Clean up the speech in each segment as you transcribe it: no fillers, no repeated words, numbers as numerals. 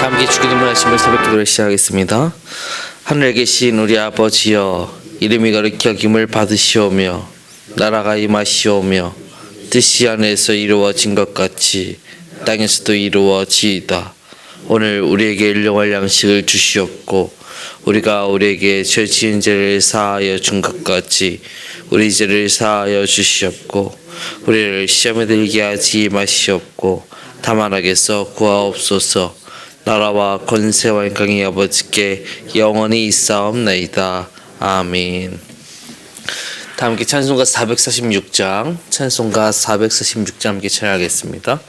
함께 주기도문 하심을 새벽기도를 시작하겠습니다. 하늘에 계신 우리 아버지여, 이름이 거룩히 여김을 받으시오며 나라가 임하시오며 뜻이 하늘에서 이루어진 것 같이 땅에서도 이루어지이다. 오늘 우리에게 일용할 양식을 주시옵고 우리가 우리에게 죄 지은 죄를 사하여 준 것 같이 우리 죄를 사하여 주시옵고 우리를 시험에 들게 하지 마시옵고 다만 악에서 구하옵소서. 나라와 권세와 영광이 아버지께 영원히 있사옵나이다. 아멘. 다 함께 찬송가 446장 함께 찬양하겠습니다.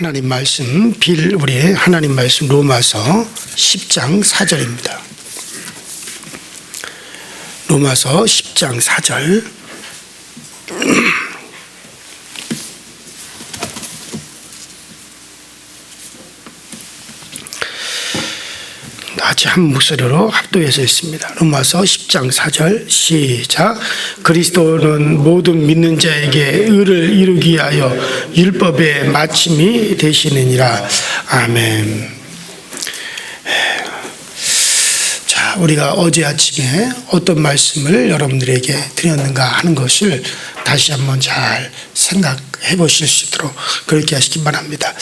하나님 말씀, 우리의 하나님 말씀 로마서 10장 4절입니다. 로마서 10장 4절. 같이 한 목소리로 합독해서 있습니다. 로마서 10장 4절 시작. 그리스도는 모든 믿는 자에게 의를 이루기 위하여 율법의 마침이 되시느니라. 아멘. 자, 우리가 어제 아침에 어떤 말씀을 여러분들에게 드렸는가 하는 것을 다시 한번 잘 생각해 보실 수 있도록 그렇게 하시기 바랍니다.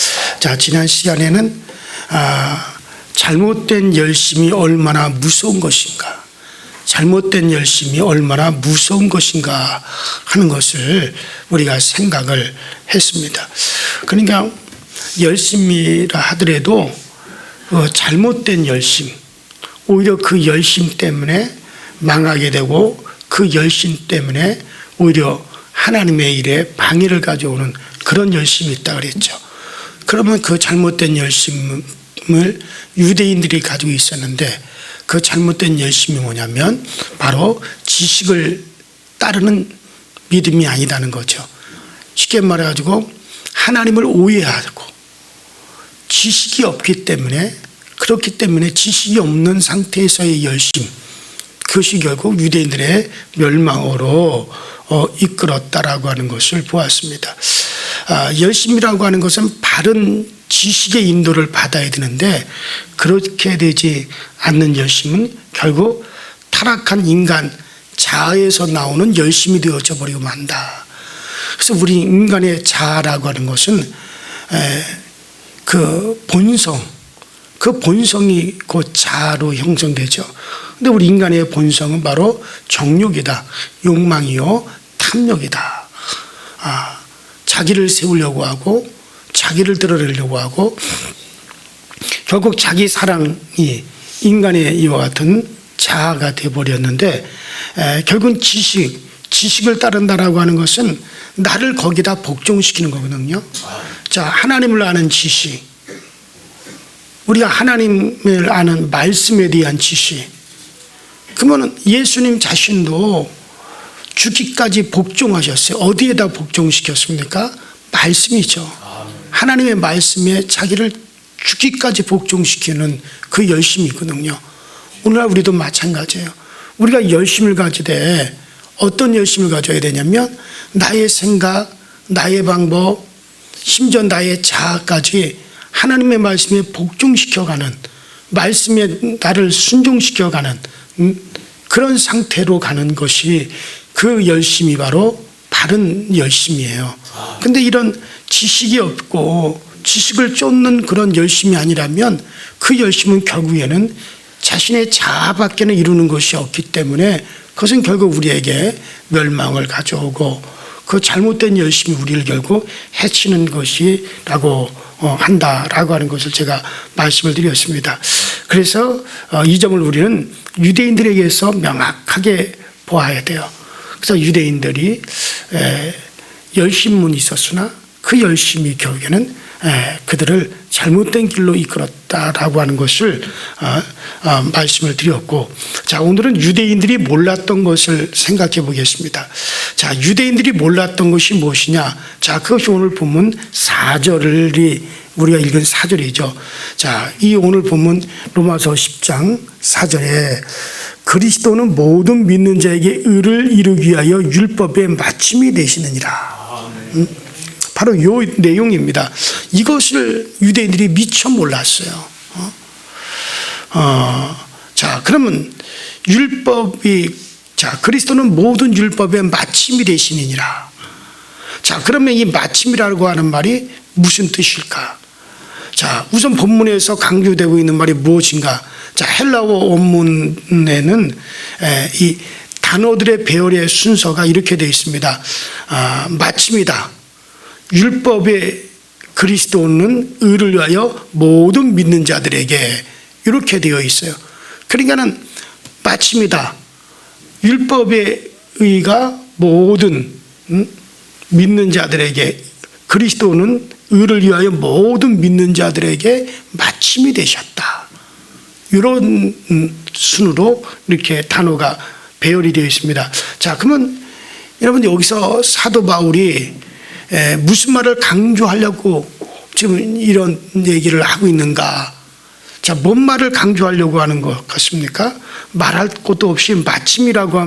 자, 지난 시간에는 잘못된 열심이 얼마나 무서운 것인가, 잘못된 열심이 얼마나 무서운 것인가 하는 것을 우리가 생각을 했습니다. 그러니까 열심이라 하더라도 잘못된 열심, 오히려 그 열심 때문에 망하게 되고 그 열심 때문에 오히려 하나님의 일에 방해를 가져오는 그런 열심이 있다 그랬죠. 그러면 그 잘못된 열심을 유대인들이 가지고 있었는데 그 잘못된 열심이 뭐냐면 바로 지식을 따르는 믿음이 아니라는 거죠. 쉽게 말해가지고 하나님을 오해하고 지식이 없기 때문에, 그렇기 때문에 지식이 없는 상태에서의 열심, 그것이 결국 유대인들의 멸망으로 이끌었다라고 하는 것을 보았습니다. 열심이라고 하는 것은 바른 지식의 인도를 받아야 되는데 그렇게 되지 않는 열심은 결국 타락한 인간 자아에서 나오는 열심이 되어져 버리고 만다. 그래서 우리 인간의 자아라고 하는 것은 그 본성이 그 자아로 형성되죠. 근데 우리 인간의 본성은 바로 정욕이다, 욕망이요, 탐욕이다. 자기를 세우려고 하고 자기를 드러내려고 하고 결국 자기 사랑이 인간의 이와 같은 자아가 되어버렸는데 결국은 지식을 따른다라고 하는 것은 나를 거기다 복종시키는 거거든요. 자, 하나님을 아는 지식, 우리가 하나님을 아는 말씀에 대한 지식. 그러면 예수님 자신도 죽기까지 복종하셨어요. 어디에다 복종시켰습니까? 말씀이죠. 하나님의 말씀에 자기를 죽기까지 복종시키는 그 열심이 있거든요. 오늘날 우리도 마찬가지예요. 우리가 열심을 가지되 어떤 열심을 가져야 되냐면 나의 생각, 나의 방법, 심지어 나의 자아까지 하나님의 말씀에 복종시켜가는, 말씀에 나를 순종시켜가는 그런 상태로 가는 것이 그 열심이 바로 바른 열심이에요. 근데 이런 지식이 없고 지식을 쫓는 그런 열심이 아니라면 그 열심은 결국에는 자신의 자아밖에는 이루는 것이 없기 때문에 그것은 결국 우리에게 멸망을 가져오고 그 잘못된 열심이 우리를 결국 해치는 것이라고 한다라고 하는 것을 제가 말씀을 드렸습니다. 그래서 이 점을 우리는 유대인들에게서 명확하게 보아야 돼요. 그래서 유대인들이 열심문이 있었으나 그 열심이 결국에는 그들을 잘못된 길로 이끌었다라고 하는 것을 말씀을 드렸고, 자, 오늘은 유대인들이 몰랐던 것을 생각해 보겠습니다. 자, 유대인들이 몰랐던 것이 무엇이냐? 자, 그것이 오늘 본문 4절이 우리가 읽은 4절이죠. 자, 이 오늘 본문 로마서 10장 4절에 그리스도는 모든 믿는 자에게 의를 이루기 위하여 율법의 마침이 되시느니라. 바로 이 내용입니다. 이것을 유대인들이 미처 몰랐어요. 자, 그러면 그리스도는 모든 율법의 마침이 되시느니라. 자, 그러면 이 마침이라고 하는 말이 무슨 뜻일까? 자, 우선 본문에서 강조되고 있는 말이 무엇인가? 자, 헬라어 원문에는 이 단어들의 배열의 순서가 이렇게 되어 있습니다. 마침이다. 율법의 그리스도는 의를 위하여 모든 믿는 자들에게 이렇게 되어 있어요. 그러니까는 마침이다. 율법의 의가 모든 믿는 자들에게, 그리스도는 의를 위하여 모든 믿는 자들에게 마침이 되셨다. 이런 순으로 이렇게 단어가 배열이 되어 있습니다. 자, 그러면 여러분 여기서 사도 바울이 무슨 말을 강조하려고 지금 이런 얘기를 하고 있는가? 자, 뭔 말을 강조하려고 하는 것 같습니까? 말할 것도 없이 마침이라고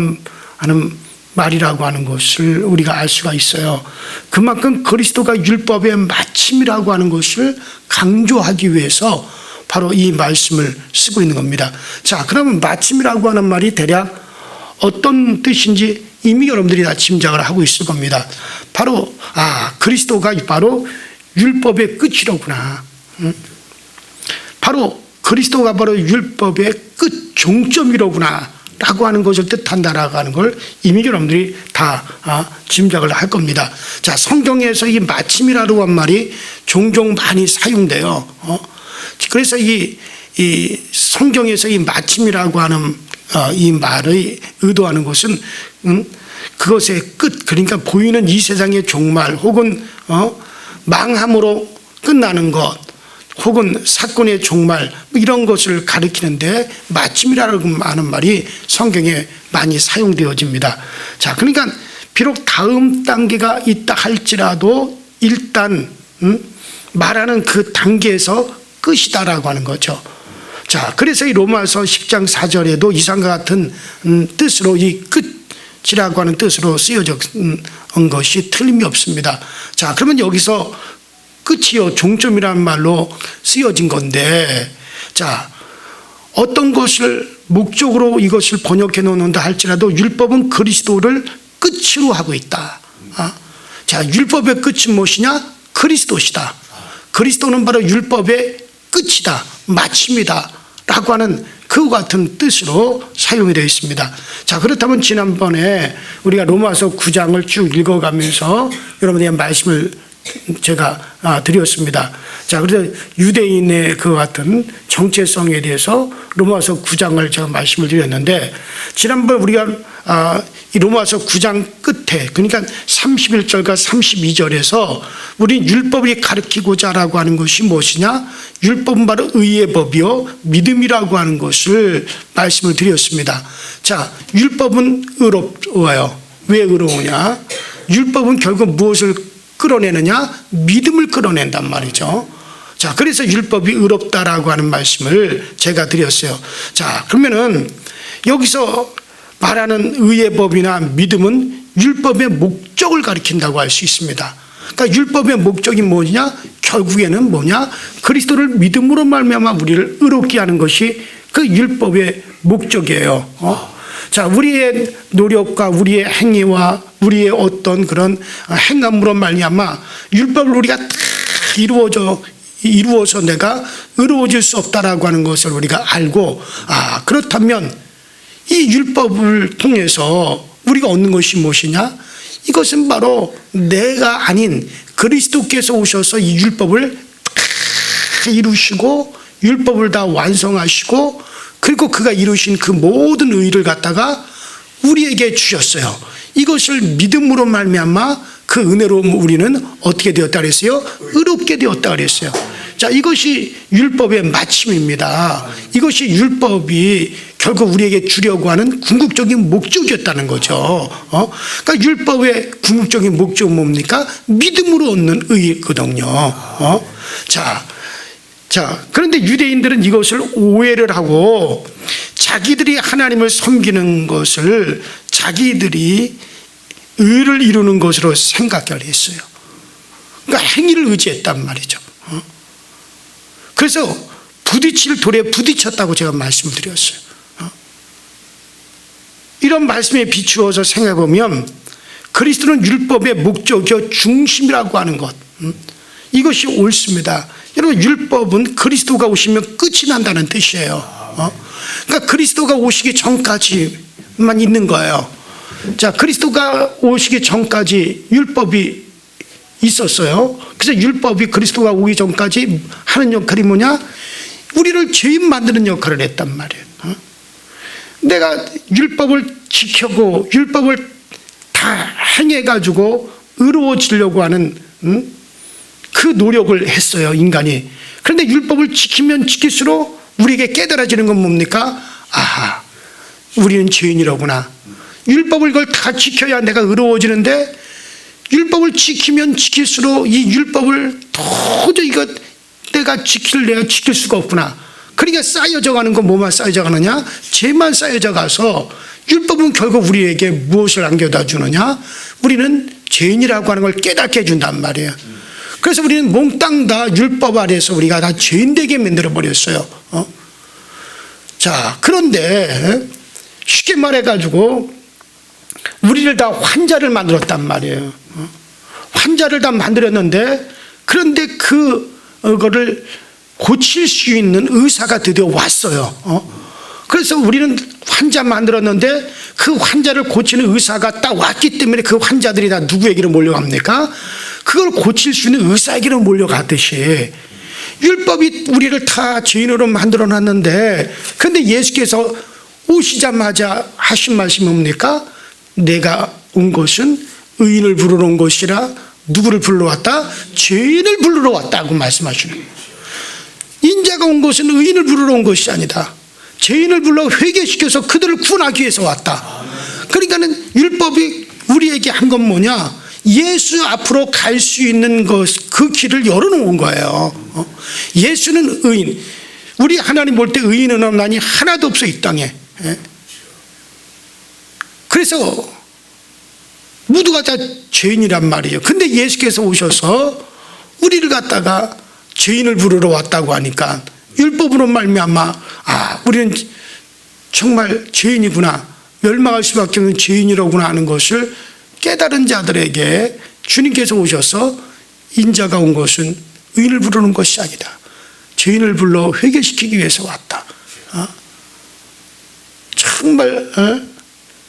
하는 말이라고 하는 것을 우리가 알 수가 있어요. 그만큼 그리스도가 율법의 마침이라고 하는 것을 강조하기 위해서 바로 이 말씀을 쓰고 있는 겁니다. 자, 그러면 마침이라고 하는 말이 대략 어떤 뜻인지 이미 여러분들이 다 짐작을 하고 있을 겁니다. 바로 그리스도가 바로 율법의 끝이로구나. 바로 그리스도가 바로 율법의 끝 종점이로구나 라고 하는 것을 뜻한다라고 하는 걸 이미 여러분들이 다 짐작을 할 겁니다. 자, 성경에서 이 마침이라고 한 말이 종종 많이 사용돼요. 그래서 이 성경에서 이 마침이라고 하는 이 말의 의도하는 것은 그것의 끝, 그러니까 보이는 이 세상의 종말 혹은 망함으로 끝나는 것, 혹은 사건의 종말 뭐 이런 것을 가리키는데 마침이라고 하는 말이 성경에 많이 사용되어집니다. 자, 그러니까 비록 다음 단계가 있다 할지라도 일단 말하는 그 단계에서 끝이다라고 하는 거죠. 자, 그래서 이 로마서 10장 4절에도 이상과 같은 뜻으로 이 끝이라고 하는 뜻으로 쓰여진 것이 틀림이 없습니다. 자, 그러면 여기서 끝이요, 종점이라는 말로 쓰여진 건데, 자, 어떤 것을 목적으로 이것을 번역해 놓는다 할지라도 율법은 그리스도를 끝으로 하고 있다. 자, 율법의 끝은 무엇이냐? 그리스도시다. 그리스도는 바로 율법의 끝이다, 마침이다 라고 하는 그와 같은 뜻으로 사용이 되어 있습니다. 자, 그렇다면 지난번에 우리가 로마서 9장을 쭉 읽어가면서 여러분에게 말씀을 제가 드렸습니다. 자, 그래서 유대인의 그 같은 정체성에 대해서 로마서 9장을 제가 말씀을 드렸는데, 지난번 우리가 이 로마서 9장 끝에, 그러니까 31절과 32절에서 우리 율법이 가르치고자 라고 하는 것이 무엇이냐? 율법은 바로 의의 법이요 믿음이라고 하는 것을 말씀을 드렸습니다. 자, 율법은 의로워요. 왜 의로우냐? 율법은 결국 무엇을 끌어내느냐? 믿음을 끌어낸단 말이죠. 자, 그래서 율법이 의롭다라고 하는 말씀을 제가 드렸어요. 자, 그러면은 여기서 말하는 의의 법이나 믿음은 율법의 목적을 가리킨다고 할 수 있습니다. 그러니까 율법의 목적이 뭐냐? 결국에는 뭐냐? 그리스도를 믿음으로 말미암아 우리를 의롭게 하는 것이 그 율법의 목적이에요. 자, 우리의 노력과 우리의 행위와 우리의 어떤 그런 행함으로 말미암아 율법을 우리가 다 이루어서 내가 의로워질 수 없다라고 하는 것을 우리가 알고, 그렇다면 이 율법을 통해서 우리가 얻는 것이 무엇이냐? 이것은 바로 내가 아닌 그리스도께서 오셔서 이 율법을 다 이루시고 율법을 다 완성하시고, 그리고 그가 이루신 그 모든 의를 갖다가 우리에게 주셨어요. 이것을 믿음으로 말미암아 그 은혜로 우리는 어떻게 되었다 그랬어요? 의롭게 되었다 그랬어요. 자, 이것이 율법의 마침입니다. 이것이 율법이 결국 우리에게 주려고 하는 궁극적인 목적이었다는 거죠. 그러니까 율법의 궁극적인 목적은 뭡니까? 믿음으로 얻는 의거든요. 자, 그런데 유대인들은 이것을 오해를 하고 자기들이 하나님을 섬기는 것을 자기들이 의를 이루는 것으로 생각을 했어요. 그러니까 행위를 의지했단 말이죠. 그래서 부딪힐 돌에 부딪혔다고 제가 말씀을 드렸어요. 이런 말씀에 비추어서 생각해 보면 그리스도는 율법의 목적이요 중심이라고 하는 것, 이것이 옳습니다. 여러분, 율법은 그리스도가 오시면 끝이 난다는 뜻이에요. 그러니까 그리스도가 오시기 전까지만 있는 거예요. 자, 그리스도가 오시기 전까지 율법이 있었어요. 그래서 율법이 그리스도가 오기 전까지 하는 역할이 뭐냐? 우리를 죄인 만드는 역할을 했단 말이에요. 내가 율법을 지켜고 율법을 다 행해가지고 의로워지려고 하는 그 노력을 했어요, 인간이. 그런데 율법을 지키면 지킬수록 우리에게 깨달아지는 건 뭡니까? 아하, 우리는 죄인이로구나. 율법을 이걸 다 지켜야 내가 의로워지는데, 율법을 지키면 지킬수록 이 율법을 도저히 이거 내가 지킬 수가 없구나. 그러니까 쌓여져 가는 건 뭐만 쌓여져 가느냐? 죄만 쌓여져 가서 율법은 결국 우리에게 무엇을 안겨다 주느냐? 우리는 죄인이라고 하는 걸 깨닫게 해준단 말이에요. 그래서 우리는 몽땅 다 율법 아래에서 우리가 다 죄인 되게 만들어 버렸어요. 자, 그런데 쉽게 말해가지고 우리를 다 환자를 만들었단 말이에요. 환자를 다 만들었는데, 그런데 그거를 고칠 수 있는 의사가 드디어 왔어요. 그래서 우리는 환자 만들었는데 그 환자를 고치는 의사가 딱 왔기 때문에 그 환자들이 다 누구에게로 몰려갑니까? 그걸 고칠 수 있는 의사에게로 몰려가듯이 율법이 우리를 다 죄인으로 만들어 놨는데, 그런데 예수께서 오시자마자 하신 말씀이 뭡니까? 내가 온 것은 의인을 부르러 온 것이라 누구를 불러 왔다? 죄인을 부르러 왔다고 말씀하시는 거예요. 인자가 온 것은 의인을 부르러 온 것이 아니다. 죄인을 불러 회개시켜서 그들을 구원하기 위해서 왔다. 그러니까는 율법이 우리에게 한 건 뭐냐? 예수 앞으로 갈 수 있는 그 길을 열어놓은 거예요. 예수는 의인. 우리 하나님 볼 때 의인은 없나니 하나도 없어 이 땅에. 그래서 모두가 다 죄인이란 말이에요. 근데 예수께서 오셔서 우리를 갖다가 죄인을 부르러 왔다고 하니까 율법으로 말미암아 우리는 정말 죄인이구나, 멸망할 수밖에 없는 죄인이로구나 하는 것을 깨달은 자들에게 주님께서 오셔서 인자가 온 것은 의인을 부르는 것이 아니다. 죄인을 불러 회개시키기 위해서 왔다. 정말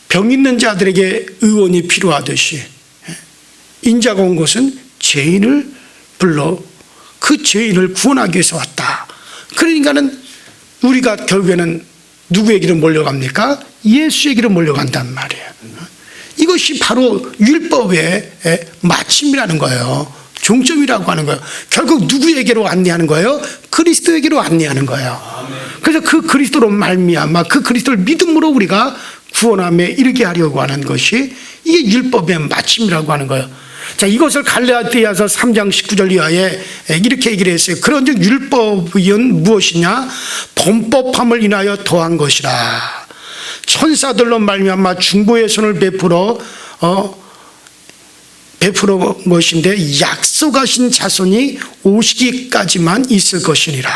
병 있는 자들에게 의원이 필요하듯이 인자가 온 것은 죄인을 불러 그 죄인을 구원하기 위해서 왔다. 그러니까는 우리가 결국에는 누구에게로 몰려갑니까? 예수에게로 몰려간단 말이에요. 이것이 바로 율법의 마침이라는 거예요. 종점이라고 하는 거예요. 결국 누구에게로 안내하는 거예요? 그리스도에게로 안내하는 거예요. 그래서 그 그리스도로 말미암아 그 그리스도를 믿음으로 우리가 구원함에 이르게 하려고 하는 것이 이게 율법의 마침이라고 하는 거예요. 자, 이것을 갈라디아서 3장 19절 이하에 이렇게 얘기를 했어요. 그런즉 율법은 무엇이냐? 범법함을 인하여 더한 것이라. 천사들로 말미암아 중보의 손을 베풀어 것인데 약속하신 자손이 오시기까지만 있을 것이니라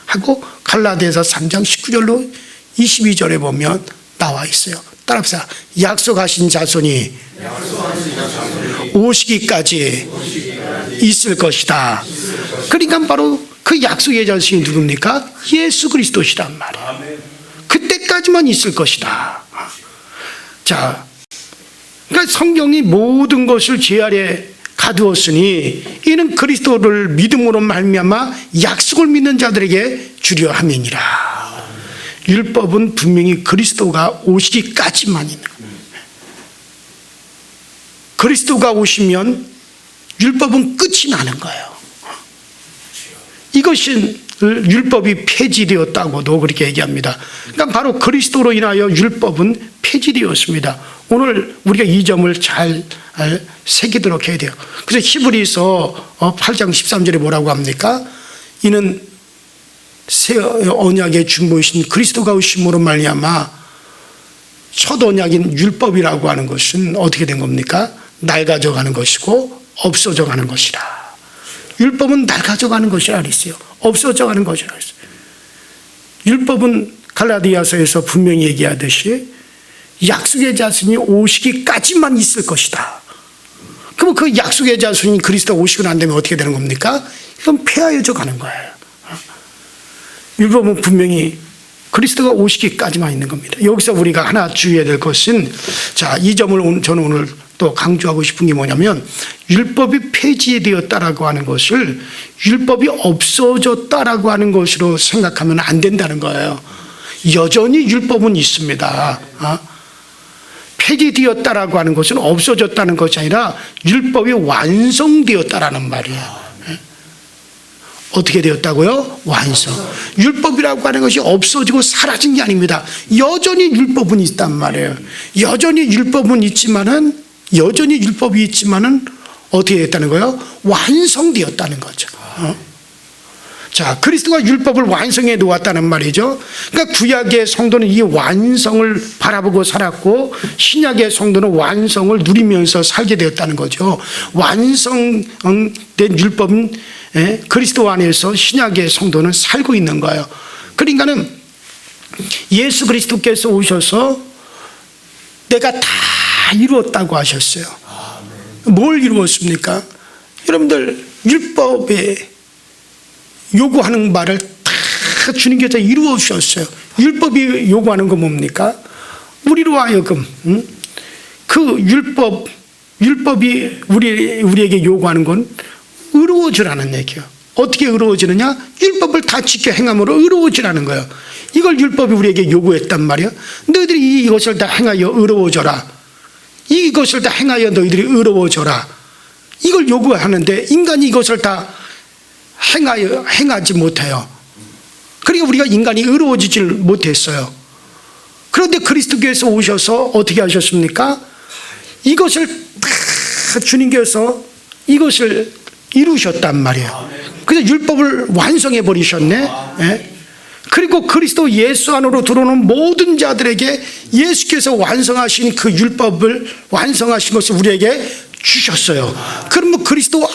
하고 갈라디아서 3장 19절로 22절에 보면 나와 있어요. 따라합시다. 약속하신 자손이 오시기까지 있을 것이다. 그러니까 바로 그 약속의 자손이 누굽니까? 예수 그리스도시란 말이에요. 그때까지만 있을 것이다. 자, 그러니까 성경이 모든 것을 제 아래 가두었으니 이는 그리스도를 믿음으로 말미암아 약속을 믿는 자들에게 주려 함이니라. 율법은 분명히 그리스도가 오시기까지만 있는 거예요. 그리스도가 오시면 율법은 끝이 나는 거예요. 이것이 율법이 폐지되었다고도 그렇게 얘기합니다. 그러니까 바로 그리스도로 인하여 율법은 폐지되었습니다. 오늘 우리가 이 점을 잘 새기도록 해야 돼요. 그래서 히브리서 8장 13절에 뭐라고 합니까? 이는 새 언약의 중보이신 그리스도가 오심으로 말미암아 첫 언약인 율법이라고 하는 것은 어떻게 된 겁니까? 낡아져 가는 것이고 없어져 가는 것이라. 율법은 낡아져 가는 것이라 그랬어요. 없어져 가는 것이라 그랬어요. 율법은 갈라디아서에서 분명히 얘기하듯이 약속의 자손이 오시기까지만 있을 것이다. 그럼 그 약속의 자손이 그리스도가 오시고 난 다음에 어떻게 되는 겁니까? 이건 폐하여져 가는 거예요. 율법은 분명히 그리스도가 오시기까지만 있는 겁니다. 여기서 우리가 하나 주의해야 될 것은, 자, 이 점을 저는 오늘 또 강조하고 싶은 게 뭐냐면, 율법이 폐지되었다라고 하는 것을 율법이 없어졌다라고 하는 것으로 생각하면 안 된다는 거예요. 여전히 율법은 있습니다. 폐지되었다라고 하는 것은 없어졌다는 것이 아니라 율법이 완성되었다라는 말이에요. 어떻게 되었다고요? 완성. 율법이라고 하는 것이 없어지고 사라진 게 아닙니다. 여전히 율법은 있단 말이에요. 여전히 율법이 있지만은 어떻게 됐다는 거예요? 완성되었다는 거죠. 자, 그리스도가 율법을 완성해 놓았다는 말이죠. 그러니까 구약의 성도는 이 완성을 바라보고 살았고 신약의 성도는 완성을 누리면서 살게 되었다는 거죠. 완성된 율법은 그리스도 안에서 신약의 성도는 살고 있는 거예요. 그러니까는 예수 그리스도께서 오셔서 내가 다 이루었다고 하셨어요. 뭘 이루었습니까? 여러분들 율법에 요구하는 말을 다 주님께서 이루어 주셨어요. 율법이 요구하는 건 뭡니까? 우리로 하여금 그 율법이 우리에게 요구하는 건 의로워지라는 얘기예요. 어떻게 의로워지느냐? 율법을 다 지켜 행함으로 의로워지라는 거예요. 이걸 율법이 우리에게 요구했단 말이에요. 너희들이 이것을 다 행하여 의로워져라. 이것을 다 행하여 너희들이 의로워져라. 이걸 요구하는데 인간이 이것을 다 행하지 못해요. 그러니까 우리가 인간이 의로워지질 못했어요. 그런데 그리스도께서 오셔서 어떻게 하셨습니까? 이것을 다 주님께서 이것을 이루셨단 말이에요. 그래서 율법을 완성해 버리셨네. 예? 그리고 그리스도 예수 안으로 들어오는 모든 자들에게 예수께서 완성하신 그 율법을 완성하신 것을 우리에게 주셨어요. 그러면 그리스도의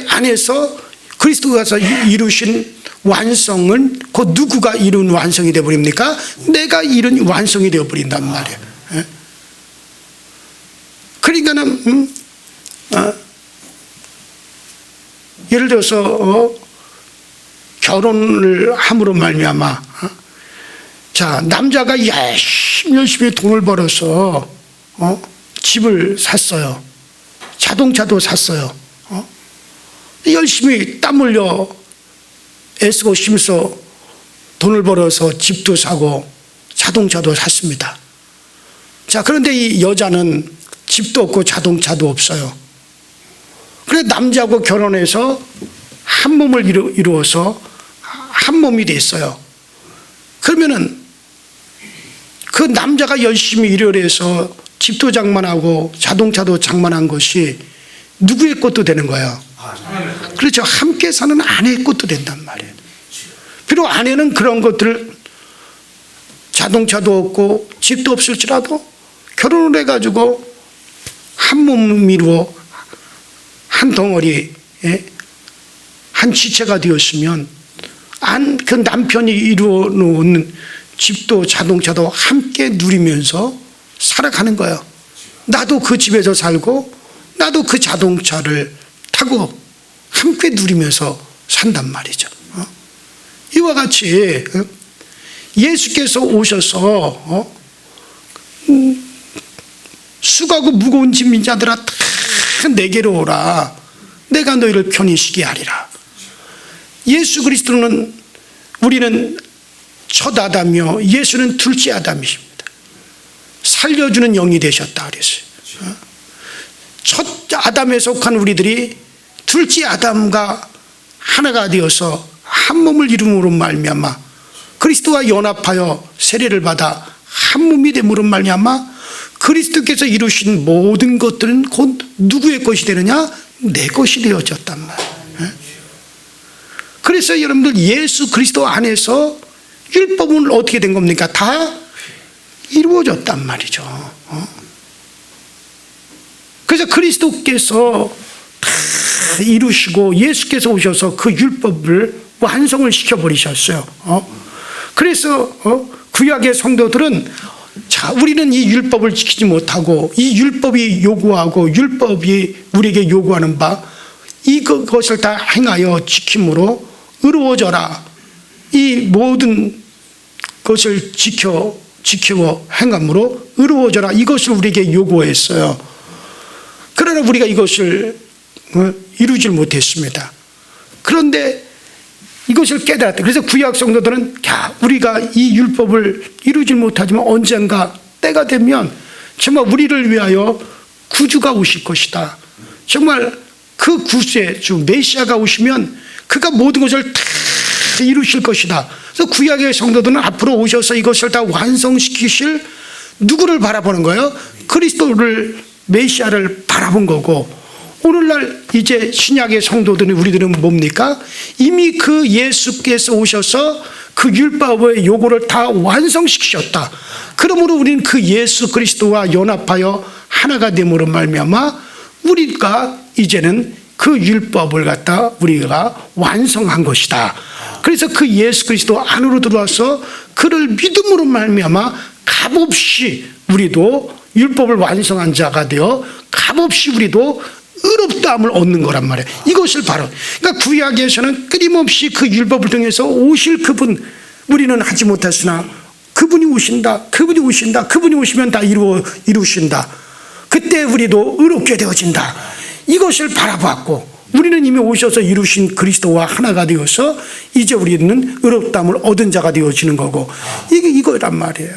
안에서 그리스도가 이루신 완성은 그 누구가 이룬 완성이 되어버립니까? 내가 이룬 완성이 되어버린단 말이에요. 예? 그러니까는 예를 들어서 결혼을 함으로 말미암아 자 남자가 열심히 돈을 벌어서 집을 샀어요. 자동차도 샀어요. 열심히 땀 흘려 애쓰고 힘써 돈을 벌어서 집도 사고 자동차도 샀습니다. 자 그런데 이 여자는 집도 없고 자동차도 없어요. 그래 남자하고 결혼해서 한 몸을 이루어서 한 몸이 됐어요. 그러면은 그 남자가 열심히 일을 해서 집도 장만하고 자동차도 장만한 것이 누구의 것도 되는 거예요? 그렇죠. 함께 사는 아내의 것도 된단 말이에요. 비록 아내는 그런 것들 자동차도 없고 집도 없을지라도 결혼을 해가지고 한 몸을 이루어 한 덩어리 한 지체가 되었으면 그 남편이 이루어 놓은 집도 자동차도 함께 누리면서 살아가는 거예요. 나도 그 집에서 살고 나도 그 자동차를 타고 함께 누리면서 산단 말이죠. 이와 같이 예수께서 오셔서 수고하고 무거운 짐진 자들아 다 내게로 오라. 내가 너희를 편히 쉬게 하리라. 예수 그리스도는 우리는 첫 아담이요 예수는 둘째 아담이십니다. 살려주는 영이 되셨다 그랬어요. 첫 아담에 속한 우리들이 둘째 아담과 하나가 되어서 한 몸을 이룸으로 말미암아 그리스도와 연합하여 세례를 받아 한 몸이 됨으로 말미암아 그리스도께서 이루신 모든 것들은 곧 누구의 것이 되느냐? 내 것이 되어졌단 말이에요. 그래서 여러분들 예수 그리스도 안에서 율법은 어떻게 된 겁니까? 다 이루어졌단 말이죠. 그래서 그리스도께서 다 이루시고 예수께서 오셔서 그 율법을 완성을 시켜버리셨어요. 그래서 구약의 성도들은 자, 우리는 이 율법을 지키지 못하고 이 율법이 요구하고 율법이 우리에게 요구하는 바 이것을 다 행하여 지킴으로 의로워져라. 이 모든 것을 지켜 행함으로 의로워져라. 이것을 우리에게 요구했어요. 그러나 우리가 이것을 이루질 못했습니다. 그런데 이것을 깨달았다. 그래서 구약 성도들은 우리가 이 율법을 이루질 못하지만 언젠가 때가 되면 정말 우리를 위하여 구주가 오실 것이다. 정말 그 구주의 주 메시아가 오시면 그가 모든 것을 다 이루실 것이다. 그래서 구약의 성도들은 앞으로 오셔서 이것을 다 완성시키실 누구를 바라보는 거예요? 그리스도를 메시아를 바라본 거고, 오늘날 이제 신약의 성도들은 우리들은 뭡니까? 이미 그 예수께서 오셔서 그 율법의 요구를 다 완성시키셨다. 그러므로 우리는 그 예수 그리스도와 연합하여 하나가 됨으로 말미암아 우리가 이제는 그 율법을 갖다 우리가 완성한 것이다. 그래서 그 예수 그리스도 안으로 들어와서 그를 믿음으로 말미암아 값없이 우리도 율법을 완성한 자가 되어 값없이 우리도 의롭다함을 얻는 거란 말이에요. 이것을 바로 그러니까 구약에서는 끊임없이 그 율법을 통해서 오실 그분 우리는 하지 못했으나 그분이 오신다. 그분이 오시면 다 이루신다. 그때 우리도 의롭게 되어진다. 이것을 바라봤고 우리는 이미 오셔서 이루신 그리스도와 하나가 되어서 이제 우리는 의롭다함을 얻은 자가 되어지는 거고 이거란 말이에요.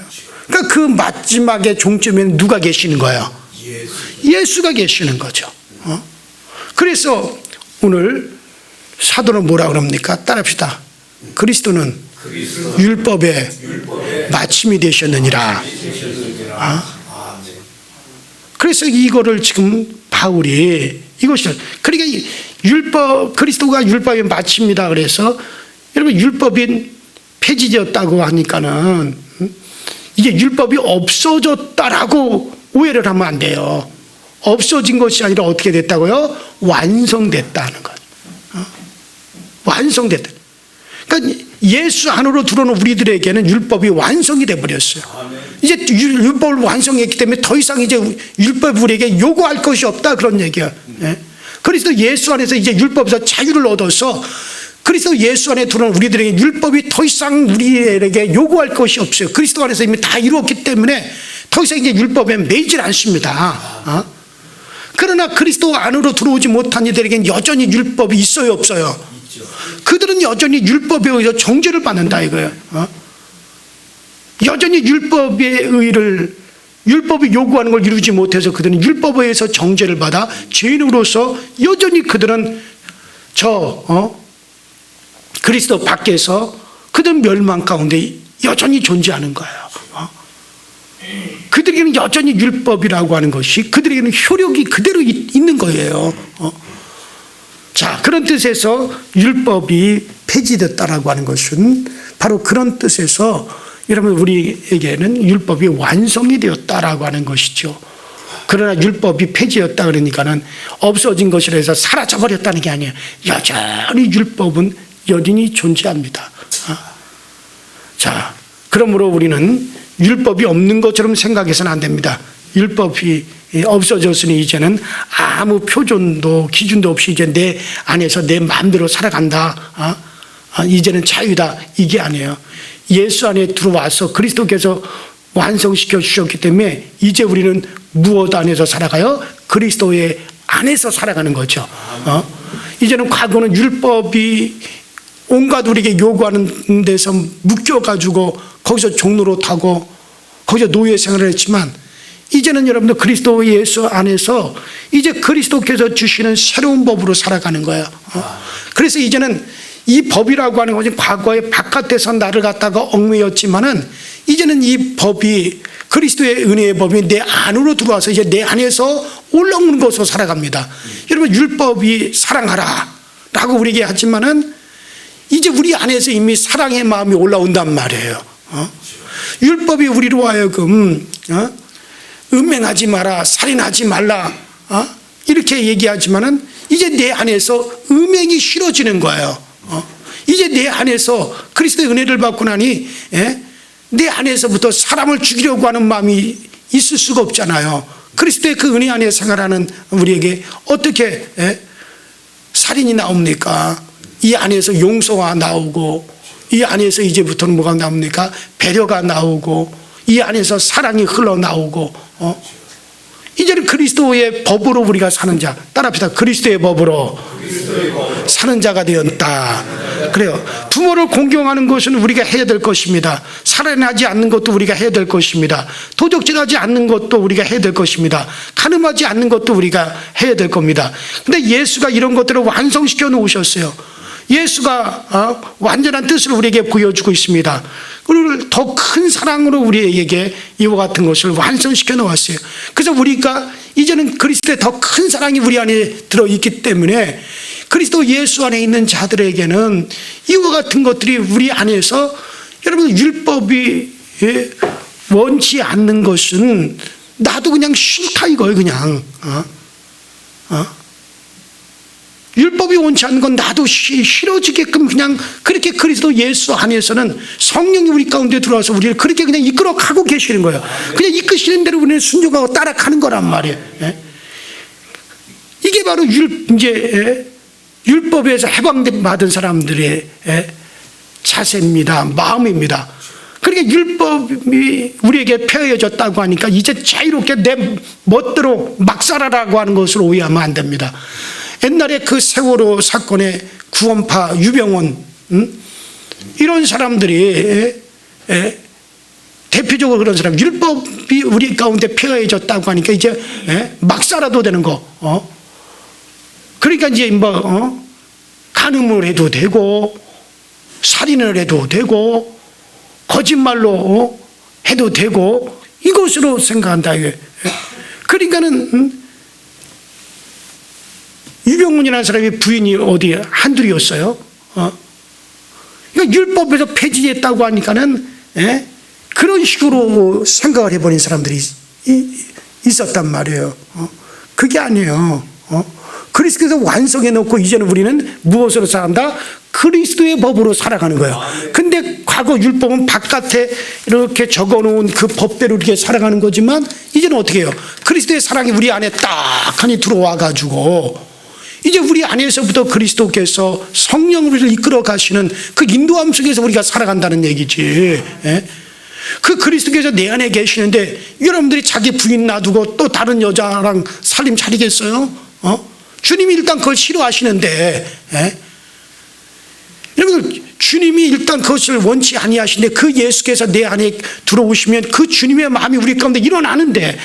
그러니까 그 마지막에 종점에는 누가 계시는 거예요? 예수가 계시는 거죠. 그래서 오늘 사도는 뭐라 그럽니까? 따라합시다. 그리스도는 율법의 마침이 되셨느니라. 그래서 이거를 지금 바울이 이것을, 그러니까 그리스도가 율법의 마침이다 그래서 여러분 율법이 폐지되었다고 하니까는 이게 율법이 없어졌다라고 오해를 하면 안 돼요. 없어진 것이 아니라 어떻게 됐다고요? 완성됐다는 거예요. 완성됐다. 그러니까 예수 안으로 들어오는 우리들에게는 율법이 완성이 돼버렸어요. 이제 율법을 완성했기 때문에 더 이상 이제 율법 우리에게 요구할 것이 없다 그런 얘기야. 그리스도 예수 안에서 이제 율법에서 자유를 얻어서 그리스도 예수 안에 들어오는 우리들에게 율법이 더 이상 우리에게 요구할 것이 없어요. 그리스도 안에서 이미 다 이루었기 때문에 더 이상 이제 율법에 매이질 않습니다. 그러나 그리스도 안으로 들어오지 못한 이들에게는 여전히 율법이 있어요, 없어요? 그들은 여전히 율법에 의해서 정죄를 받는다 이거예요. 여전히 율법이 요구하는 걸 이루지 못해서 그들은 율법에 의해서 정죄를 받아 죄인으로서 여전히 그들은 그리스도 밖에서 그들은 멸망 가운데 여전히 존재하는 거예요. 그들에게는 여전히 율법이라고 하는 것이 그들에게는 효력이 그대로 있는 거예요. 자, 그런 뜻에서 율법이 폐지됐다라고 하는 것은 바로 그런 뜻에서 여러분 우리에게는 율법이 완성이 되었다라고 하는 것이죠. 그러나 율법이 폐지였다 그러니까는 없어진 것이라 해서 사라져버렸다는 게 아니에요. 여전히 율법은 여전히 존재합니다. 자, 그러므로 우리는 율법이 없는 것처럼 생각해서는 안 됩니다. 율법이 없어졌으니 이제는 아무 표준도 기준도 없이 이제 내 안에서 내 마음대로 살아간다. 이제는 자유다. 이게 아니에요. 예수 안에 들어와서 그리스도께서 완성시켜 주셨기 때문에 이제 우리는 무엇 안에서 살아가요? 그리스도의 안에서 살아가는 거죠. 이제는 과거는 율법이 온갖 우리에게 요구하는 데서 묶여가지고 거기서 종로로 타고 거기서 노예 생활을 했지만 이제는 여러분들 그리스도 예수 안에서 이제 그리스도께서 주시는 새로운 법으로 살아가는 거예요. 그래서 이제는 이 법이라고 하는 것이 과거에 바깥에서 나를 갖다가 얽매였지만은 이제는 이 법이 그리스도의 은혜의 법이 내 안으로 들어와서 이제 내 안에서 올라오는 것으로 살아갑니다. 여러분 율법이 사랑하라 라고 우리에게 하지만은 이제 우리 안에서 이미 사랑의 마음이 올라온단 말이에요. 율법이 우리로 하여금 음행하지 마라, 살인하지 말라 이렇게 얘기하지만은 이제 내 안에서 음행이 싫어지는 거예요. 이제 내 안에서 그리스도의 은혜를 받고 나니 내 안에서부터 사람을 죽이려고 하는 마음이 있을 수가 없잖아요. 그리스도의 그 은혜 안에 생활하는 우리에게 어떻게 살인이 나옵니까? 이 안에서 용서가 나오고 이 안에서 이제부터는 뭐가 나옵니까? 배려가 나오고 이 안에서 사랑이 흘러나오고 이제는 그리스도의 법으로 우리가 사는 자, 따라합시다. 그리스도의 법으로 사는 자가 되었다. 그래요. 부모를 공경하는 것은 우리가 해야 될 것입니다. 살인하지 않는 것도 우리가 해야 될 것입니다. 도적질하지 않는 것도 우리가 해야 될 것입니다. 간음하지 않는 것도 우리가 해야 될 겁니다. 근데 예수가 이런 것들을 완성시켜 놓으셨어요. 예수가 완전한 뜻을 우리에게 보여주고 있습니다. 그리고 더 큰 사랑으로 우리에게 이와 같은 것을 완성시켜 놓았어요. 그래서 우리가 이제는 그리스도의 더 큰 사랑이 우리 안에 들어있기 때문에 그리스도 예수 안에 있는 자들에게는 이와 같은 것들이 우리 안에서 여러분 율법이 원치 않는 것은 나도 그냥 싫다 이거예요. 그냥 율법이 원치 않는 건 나도 싫어지게끔 그냥 그렇게 그리스도 예수 안에서는 성령이 우리 가운데 들어와서 우리를 그렇게 그냥 이끌어 가고 계시는 거예요. 그냥 이끄시는 대로 우리는 순종하고 따라가는 거란 말이에요. 이게 바로 율법에서 해방받은 사람들의 자세입니다. 마음입니다. 그러니까 율법이 우리에게 폐허해졌다고 하니까 이제 자유롭게 내 멋대로 막 살아라고 하는 것으로 오해하면 안 됩니다. 옛날에 그 세월호 사건의 구원파 유병원 이런 사람들이 대표적으로 그런 사람, 율법이 우리 가운데 폐허해졌다고 하니까 이제 막 살아도 되는 거. 그러니까 이제 간음을 해도 되고 살인을 해도 되고 거짓말로 해도 되고 이것으로 생각한다. 그러니까는 유병문이라는 사람이 부인이 어디 한둘이었어요. 그러니까 율법에서 폐지했다고 하니까는 그런 식으로 생각을 해버린 사람들이 있었단 말이에요. 그게 아니에요. 그리스도에서 완성해 놓고 이제는 우리는 무엇으로 살아간다? 그리스도의 법으로 살아가는 거예요. 근데 과거 율법은 바깥에 이렇게 적어놓은 그 법대로 이렇게 살아가는 거지만 이제는 어떻게 해요? 그리스도의 사랑이 우리 안에 딱하니 들어와가지고 이제 우리 안에서부터 그리스도께서 성령을 우리를 이끌어 가시는 그 인도함 속에서 우리가 살아간다는 얘기지. 그 그리스도께서 내 안에 계시는데 여러분들이 자기 부인 놔두고 또 다른 여자랑 살림 차리겠어요? 주님이 일단 그걸 싫어하시는데, 여러분 주님이 일단 그것을 원치 아니하시는데 그 예수께서 내 안에 들어오시면 그 주님의 마음이 우리 가운데 일어나는데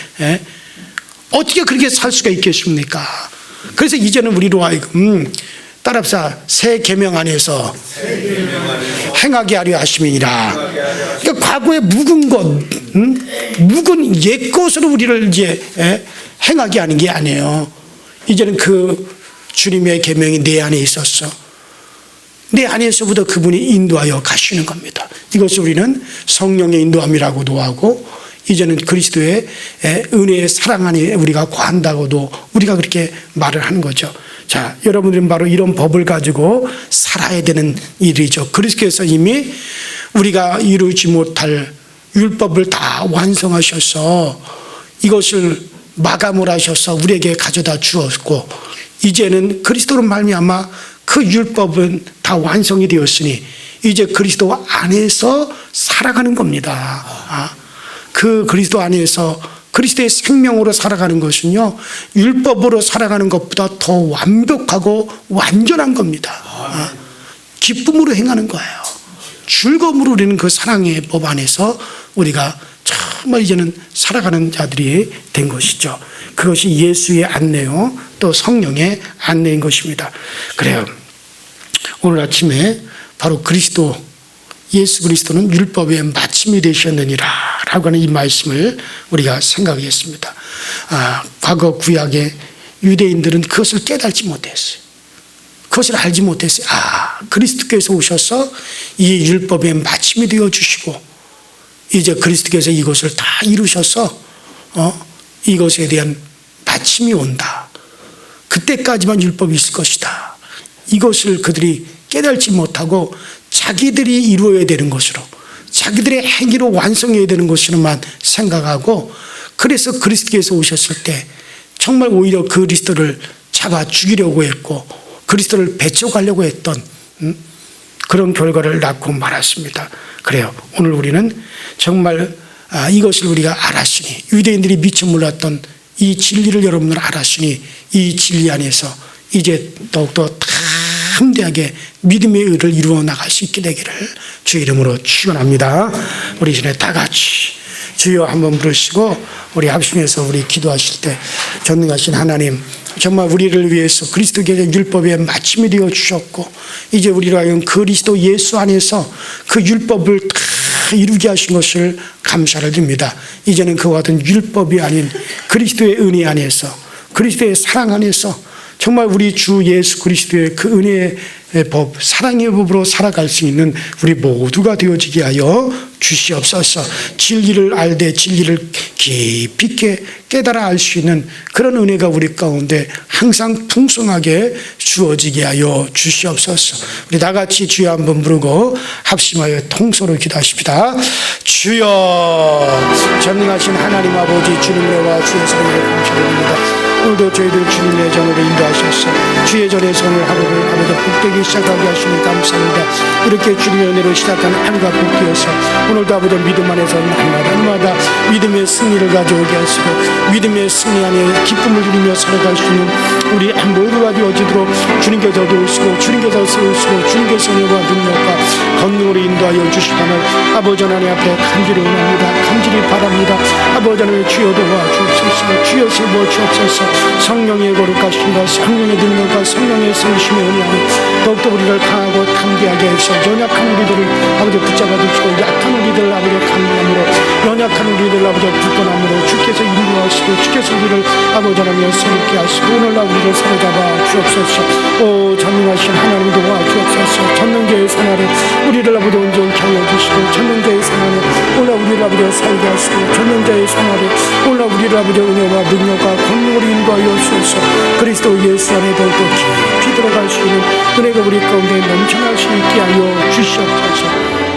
어떻게 그렇게 살 수가 있겠습니까? 그래서 이제는 우리로 하여금 따라합시다. 새 계명 안에서 행하게 하려 하심이니라. 그러니까 과거에 묵은 것, 묵은 옛 것으로 우리를 이제 행하게 하는 게 아니에요. 이제는 그 주님의 계명이 내 안에 있었어. 내 안에서부터 그분이 인도하여 가시는 겁니다. 이것을 우리는 성령의 인도함이라고도 하고 이제는 그리스도의 은혜의 사랑 안에 우리가 거한다고도 우리가 그렇게 말을 하는 거죠. 자, 여러분들은 바로 이런 법을 가지고 살아야 되는 일이죠. 그리스도께서 이미 우리가 이루지 못할 율법을 다 완성하셔서 이것을 마감을 하셔서 우리에게 가져다 주었고 이제는 그리스도로 말미암아 그 율법은 다 완성이 되었으니 이제 그리스도 안에서 살아가는 겁니다. 그 그리스도 안에서 그리스도의 생명으로 살아가는 것은요 율법으로 살아가는 것보다 더 완벽하고 완전한 겁니다. 기쁨으로 행하는 거예요. 즐거움으로 우리는 그 사랑의 법 안에서 우리가 정말 이제는 살아가는 자들이 된 것이죠. 그것이 예수의 안내요 또 성령의 안내인 것입니다. 그래요. 오늘 아침에 바로 그리스도 예수 그리스도는 율법의 마침이 되셨느니라 라고 하는 이 말씀을 우리가 생각했습니다. 과거 구약의 유대인들은 그것을 깨달지 못했어요. 그것을 알지 못했어요. 그리스도께서 오셔서 이 율법의 마침이 되어 주시고 이제 그리스도께서 이것을 다 이루셔서 이것에 대한 마침이 온다. 그때까지만 율법이 있을 것이다. 이것을 그들이 깨달지 못하고 자기들이 이루어야 되는 것으로 자기들의 행위로 완성해야 되는 것으로만 생각하고 그래서 그리스도께서 오셨을 때 정말 오히려 그리스도를 잡아 죽이려고 했고 그리스도를 배척하려고 했던 그런 결과를 낳고 말았습니다. 그래요. 오늘 우리는 정말 이것을 우리가 알았으니 유대인들이 미처 몰랐던 이 진리를 여러분들 알았으니 이 진리 안에서 이제 더욱더 담대하게 믿음의 의를 이루어 나갈 수 있게 되기를 주 이름으로 축원합니다. 우리 이전에 다 같이 주여 한번 부르시고 우리 합심해서 우리 기도하실 때 전능하신 하나님 정말 우리를 위해서 그리스도께서 율법의 마침이 되어 주셨고 이제 우리로 하여금 그리스도 예수 안에서 그 율법을 다 이루게 하신 것을 감사를 드립니다. 이제는 그와 같은 율법이 아닌 그리스도의 은혜 안에서 그리스도의 사랑 안에서 정말 우리 주 예수 그리스도의 그 은혜의 법, 사랑의 법으로 살아갈 수 있는 우리 모두가 되어지게 하여 주시옵소서. 진리를 알되 진리를 깊이 있게 깨달아 알 수 있는 그런 은혜가 우리 가운데 항상 풍성하게 주어지게 하여 주시옵소서. 우리 다 같이 주여 한번 부르고 합심하여 통소로 기도하십시다. 주여 전능하신 하나님 아버지 주님의 은혜와 주의 사랑을 감사드립니다. 오늘도 저희들 주님의 전으로 인도하셔서 주의 전에서 오늘 하루를 아버지 복되게 새롭게 시작하게 하시니 감사합니다. 이렇게 주님의 은혜로 시작한 한가 복귀에서 오늘도 아버지 믿음 안에서 날마다 믿음의 승리를 가져오게 하시고 믿음의 승리 안에 기쁨을 누리며 살아갈 수 있는 우리 모두가 되어지도록 주님께서 도우시고 주님께서 세우시고 주님께서 은혜와 능력과 권능으로 인도하여 주시기를 아버지 하나님 앞에 간절히 원합니다. 간절히 바랍니다. 아버지 하나님 주여 도와주옵소서. 주여 세워 주옵소서. 성령의 거룩하심과 성령의 능력과 성령의 성심의 은혜 안에 더욱더 우리를 강하고 담대하게 해서 연약한 우리들을 아버지 붙잡아 주시고 약한 우리들을 아버지 강함으로 연약한 우리들을 아버지 굳건함으로 주께서 인도하시고 주께서 우리를 아버지 하나님 새롭게 하시고 오늘날 우리를 사로잡아 주옵소서. 오 전능하신 하나님 도와주옵소서. 전능계의 산하를 우리를 아버지 온전히 하여 주시고 전능계의 산하를 오늘 우리를 아버지 살게 하시고 전능계의 산하를 오늘 우리를 아버지 은혜와 능력과 권능으로 인도하여 주옵소서. 그리스도 예수 안에 더욱더 깊이 들어갈 수 있는 은혜가 우리 가운데 넘쳐날 수 있게 하여 주시옵소서.